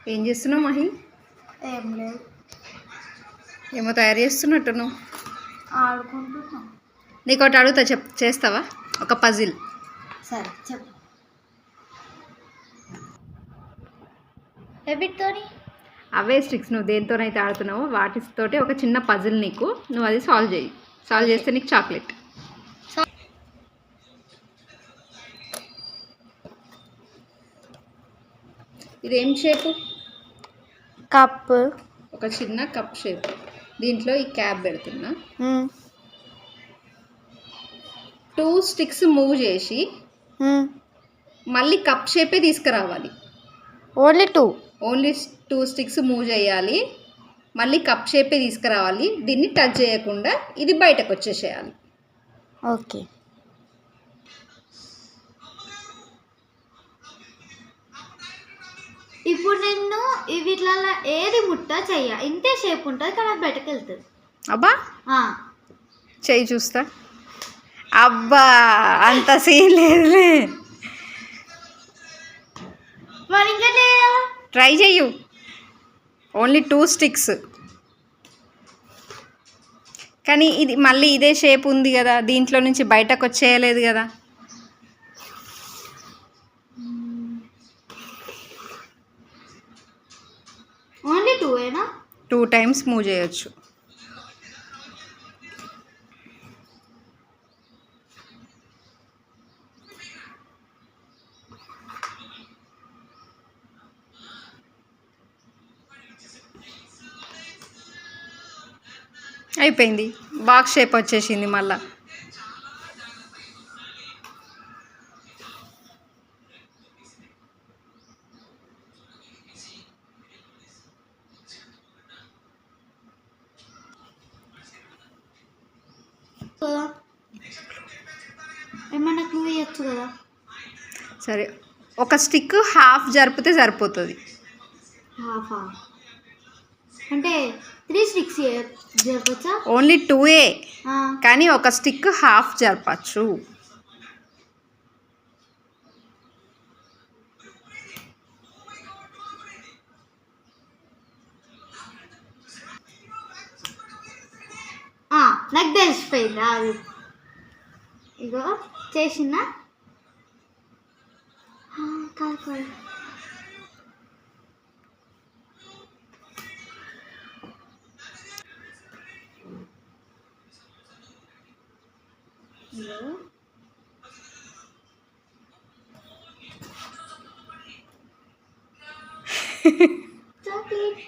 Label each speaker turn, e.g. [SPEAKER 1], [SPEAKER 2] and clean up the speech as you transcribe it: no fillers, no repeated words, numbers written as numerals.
[SPEAKER 1] ఏం చేస్తున్నావు మహి?
[SPEAKER 2] ఏం లేదు,
[SPEAKER 1] ఏమో తయారు చేస్తున్నట్టు నువ్వు.
[SPEAKER 2] ఆడుకుంటున్నా.
[SPEAKER 1] నీకు ఒకటి అడుగుతా, చేస్తావా? ఒక పజిల్.
[SPEAKER 2] సరే చెప్పు. ఎవిటితోని?
[SPEAKER 1] అవే స్టిక్స్ నువ్వు దేనితోనైతే ఆడుతున్నావో వాటితోటి ఒక చిన్న పజిల్ నీకు, నువ్వు అది సాల్వ్ చేయి. సాల్వ్ చేస్తే నీకు చాక్లెట్. ఇదేం షేపు?
[SPEAKER 2] కప్.
[SPEAKER 1] ఒక చిన్న కప్ షేప్. దీంట్లో ఈ క్యాప్ పెడుతున్నా. 2 స్టిక్స్ మూవ్ చేసి మళ్ళీ కప్ షేపే తీసుకురావాలి.
[SPEAKER 2] ఓన్లీ 2?
[SPEAKER 1] ఓన్లీ 2 స్టిక్స్ మూవ్ చేయాలి, మళ్ళీ కప్ షేపే తీసుకురావాలి. దీన్ని టచ్ చేయకుండా ఇది బయటకు వచ్చేసేయాలి.
[SPEAKER 2] ఓకే. ఇప్పుడు నేను వీటిలలో ఏది ముట్ట చెయ్య, ఇంతే షేప్ ఉంటుంది కానీ అది బయటకు వెళ్తుంది.
[SPEAKER 1] అబ్బా, చెయ్యి చూస్తా. అబ్బా, అంత సీన్ లేదులే.
[SPEAKER 2] మరి ఇంకా
[SPEAKER 1] ట్రై చెయ్యు. Only 2 sticks. కానీ ఇది మళ్ళీ ఇదే షేప్ ఉంది కదా, దీంట్లో నుంచి బయటకు వచ్చేయలేదు కదా.
[SPEAKER 2] ఓన్లీ 2ఏనా?
[SPEAKER 1] 2 టైమ్స్ మూవ్ చేయొచ్చు. అయిపోయింది, బాక్స్ షేప్ వచ్చేసింది మళ్ళా.
[SPEAKER 2] ఏమన్నా క్లూ ఇవ్వచ్చు కదా.
[SPEAKER 1] సరే, ఒక స్టిక్ హాఫ్ జరిపితే సరిపోతుంది.
[SPEAKER 2] హాఫా అంటే 3 స్టిక్స్ జరపచ్చా?
[SPEAKER 1] ఓన్లీ 2ఏ, కానీ ఒక స్టిక్ హాఫ్ జరపచ్చు.
[SPEAKER 2] నాకు తెలిసిపోయిందా? ఇగో చేసిన కాదు కాదు. చాక్లెట్.